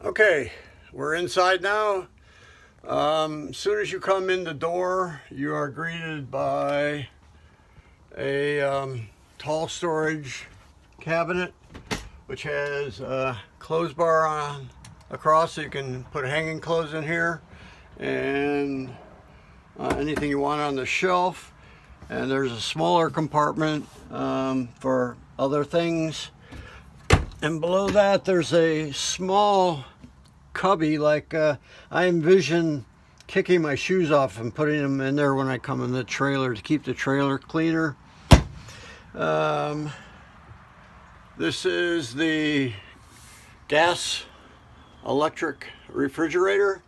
Okay, we're inside now. As soon as you come in the door, you are greeted by a tall storage cabinet, which has a clothes bar on across, so you can put hanging clothes in here and anything you want on the shelf. And there's a smaller compartment for other things. And below that, there's a small cubby, like I envision kicking my shoes off and putting them in there when I come in the trailer to keep the trailer cleaner. This is the gas electric refrigerator,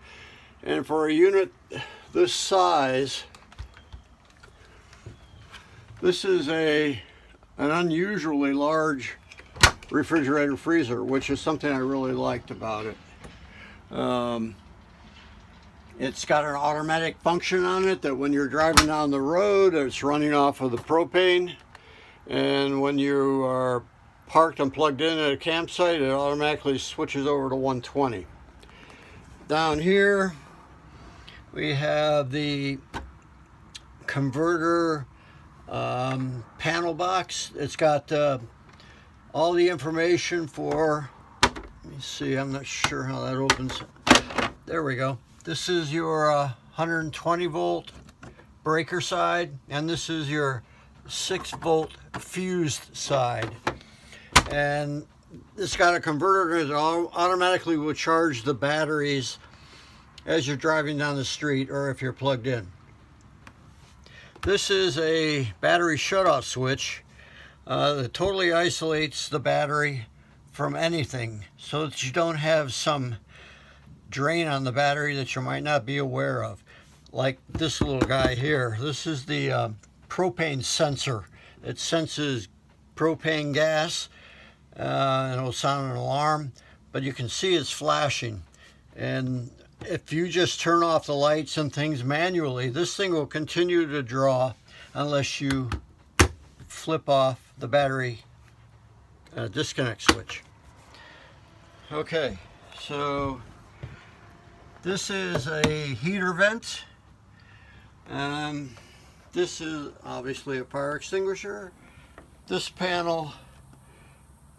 and for a unit this size, this is an unusually large refrigerator freezer, which is something I really liked about it. It's got an automatic function on it that when you're driving down the road, it's running off of the propane, and when you are parked and plugged in at a campsite, it automatically switches over to 120. Down here we have the converter panel box. It's got all the information for, let me see, I'm not sure how that opens. There we go. This is your 120 volt breaker side, and this is your 6 volt fused side. And it's got a converter that automatically will charge the batteries as you're driving down the street or if you're plugged in. This is a battery shutoff switch that totally isolates the battery from anything, so that you don't have some drain on the battery that you might not be aware of. Like this little guy here. This is the propane sensor. It senses propane gas, and it'll sound an alarm, but you can see it's flashing. And if you just turn off the lights and things manually, this thing will continue to draw unless you flip off the battery disconnect switch. Okay, so this is a heater vent. This is obviously a fire extinguisher. This panel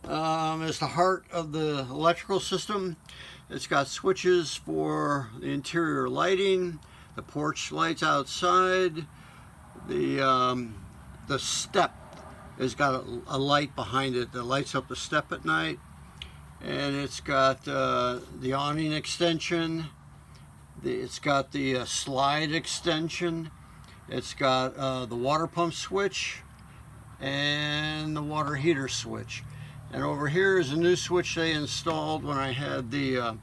is the heart of the electrical system. It's got switches for the interior lighting, the porch lights outside, the step has got a light behind it that lights up the step at night, and it's got the awning extension. It's got the slide extension. It's got the water pump switch and the water heater switch. And over here is a new switch they installed when I had the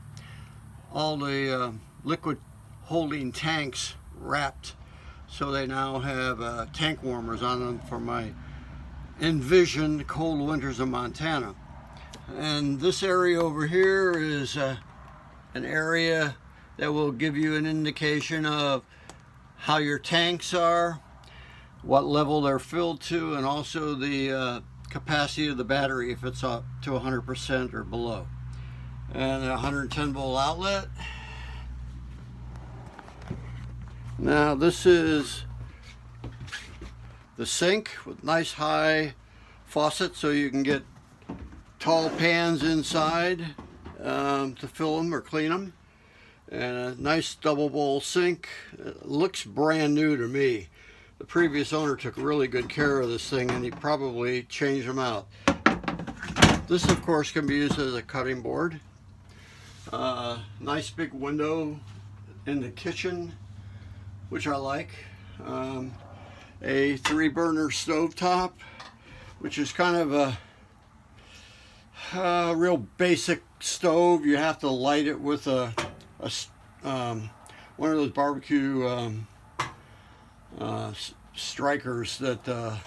all the liquid holding tanks wrapped. So they now have tank warmers on them for my envisioned cold winters in Montana. And this area over here is an area that will give you an indication of how your tanks are, what level they're filled to, and also the capacity of the battery if it's up to 100% or below. And a 110 volt outlet. Now this is the sink with nice high faucet, so you can get tall pans inside to fill them or clean them. And a nice double bowl sink. It looks brand new to me. The previous owner took really good care of this thing, and he probably changed them out. This of course can be used as a cutting board. Nice big window in the kitchen, which I like. A 3-burner stovetop, which is kind of a real basic stove. You have to light it with one of those barbecue strikers that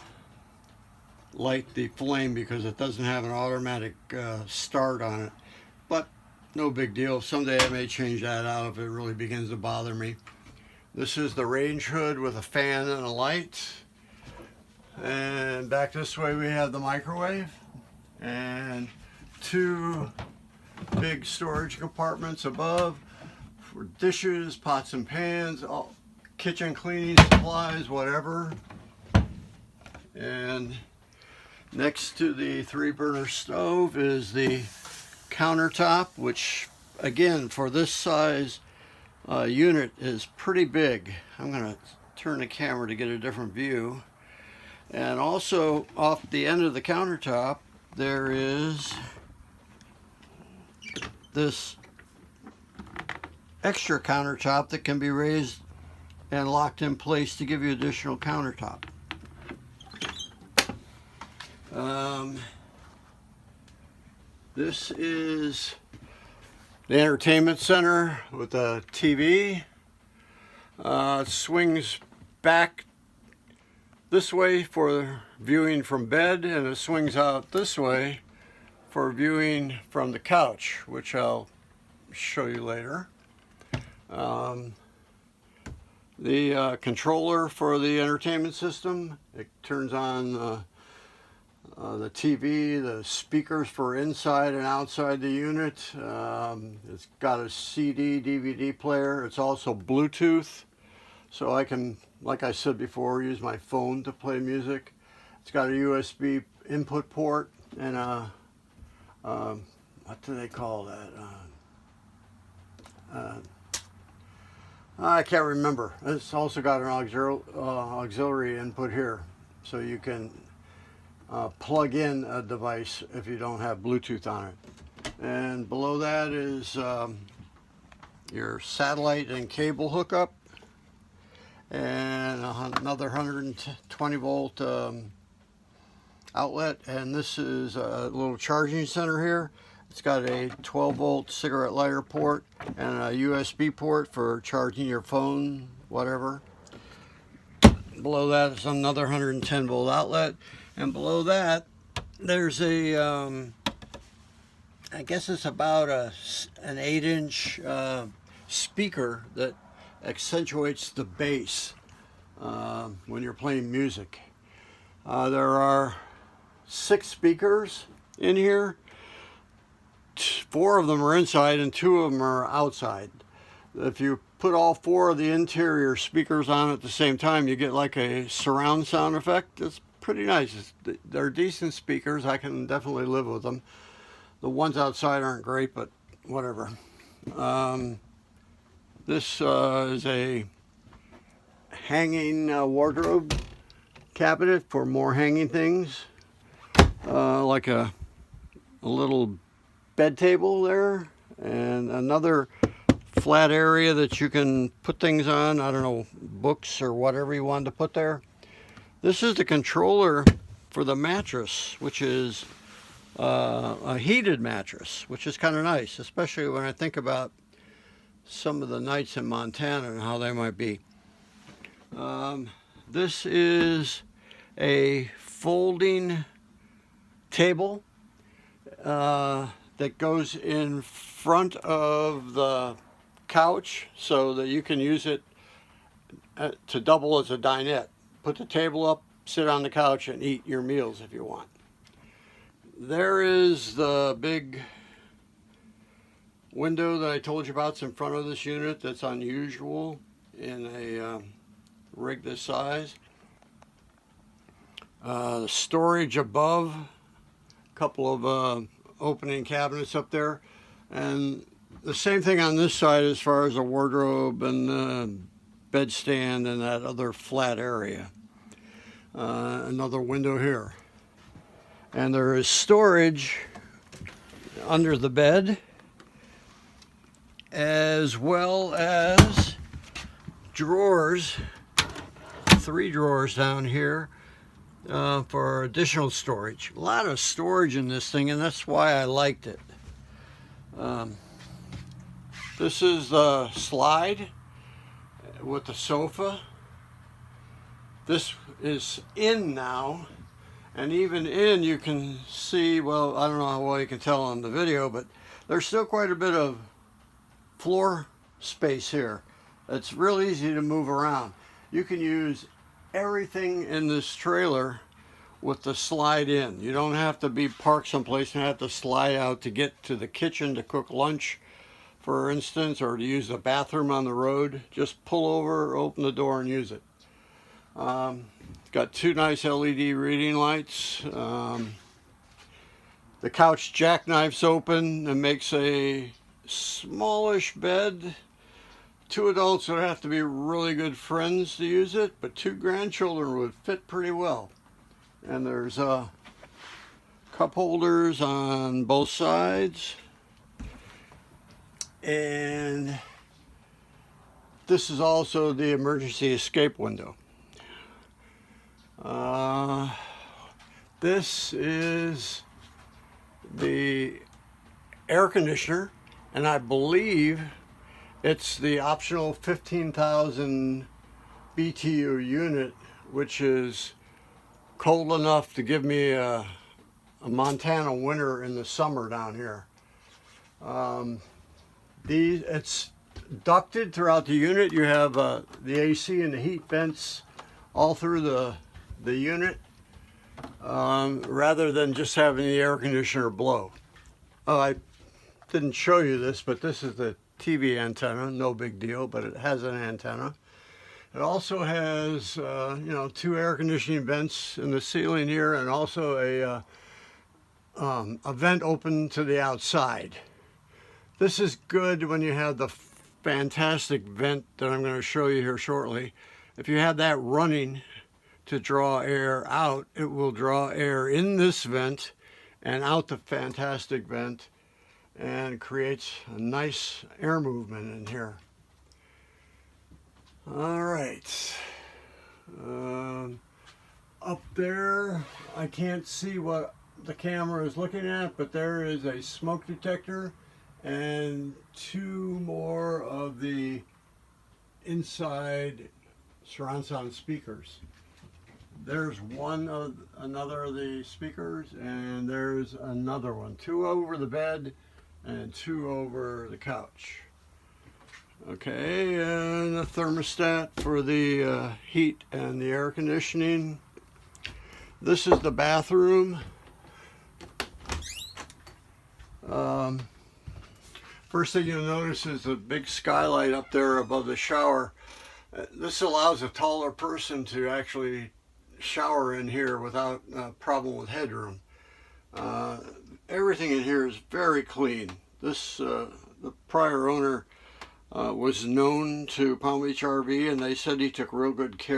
light the flame, because it doesn't have an automatic start on it. But no big deal. Someday I may change that out if it really begins to bother me. This is the range hood with a fan and a light. And back this way we have the microwave and 2 big storage compartments above for dishes, pots and pans, all kitchen cleaning supplies, whatever. And next to the 3-burner stove is the countertop, which again for this size unit is pretty big. I'm going to turn the camera to get a different view. And also off the end of the countertop there is this extra countertop that can be raised and locked in place to give you additional countertop. This is the entertainment center with a TV. It swings back this way for viewing from bed, and it swings out this way for viewing from the couch, which I'll show you later. The controller for the entertainment system, it turns on the TV, the speakers for inside and outside the unit. It's got a CD, DVD player. It's also Bluetooth, so I can, like I said before, use my phone to play music. It's got a USB input port and a, what do they call that? I can't remember. It's also got an auxiliary input here, so you can plug in a device if you don't have Bluetooth on it. And below that is your satellite and cable hookup, and another 120 volt outlet. And this is a little charging center here. It's got a 12 volt cigarette lighter port and a USB port for charging your phone, whatever. Below that is another 110 volt outlet, and below that there's a I guess it's about an 8-inch speaker that accentuates the bass when you're playing music. There are 6 speakers in here. 4 of them are inside and 2 of them are outside. If you put all 4 of the interior speakers on at the same time, you get like a surround sound effect. It's pretty nice. They're decent speakers. I can definitely live with them. The ones outside aren't great, but whatever. This is a hanging wardrobe cabinet for more hanging things, like a little bed table there, and another flat area that you can put things on. I don't know, books or whatever you want to put there. This is the controller for the mattress, which is a heated mattress, which is kind of nice, especially when I think about some of the nights in Montana and how they might be. This is a folding table that goes in front of the couch so that you can use it to double as a dinette. Put the table up, sit on the couch, and eat your meals if you want. There is the big window that I told you about. It's in front of this unit. That's unusual in a rig this size. The storage above, a couple of opening cabinets up there, and the same thing on this side as far as a wardrobe and the bedstand and that other flat area. Another window here, and there is storage under the bed, as well as drawers, 3 drawers down here for additional storage. A lot of storage in this thing, and that's why I liked it. This is the slide with the sofa. This is in now, and even in you can see, well, I don't know how well you can tell on the video, but there's still quite a bit of floor space here. It's real easy to move around. You can use everything in this trailer with the slide in. You don't have to be parked someplace and have to slide out to get to the kitchen to cook lunch, for instance, or to use the bathroom on the road. Just pull over, open the door, and use it. It's got two nice LED reading lights. The couch jackknifes open and makes a smallish bed. Two adults would have to be really good friends to use it, but two grandchildren would fit pretty well. And there's cup holders on both sides. And this is also the emergency escape window. This is the air conditioner, and I believe it's the optional 15,000 BTU unit, which is cold enough to give me a Montana winter in the summer down here. It's ducted throughout the unit. You have the AC and the heat vents all through the unit, rather than just having the air conditioner blow. Oh, I didn't show you this, but this is the TV antenna. No big deal, but it has an antenna. It also has, two air conditioning vents in the ceiling here, and also a vent open to the outside. This is good when you have the fantastic vent that I'm going to show you here shortly. If you have that running to draw air out, it will draw air in this vent and out the fantastic vent, and creates a nice air movement in here. All right. Up there, I can't see what the camera is looking at, but there is a smoke detector and two more of the inside surround sound speakers. There's another of the speakers, and there's another one. Two over the bed and two over the couch. Okay, and a thermostat for the heat and the air conditioning. This is the bathroom. First thing you'll notice is a big skylight up there above the shower. This allows a taller person to actually shower in here without a problem with headroom. Everything in here is very clean. This the prior owner was known to Palm Beach RV, and they said he took real good care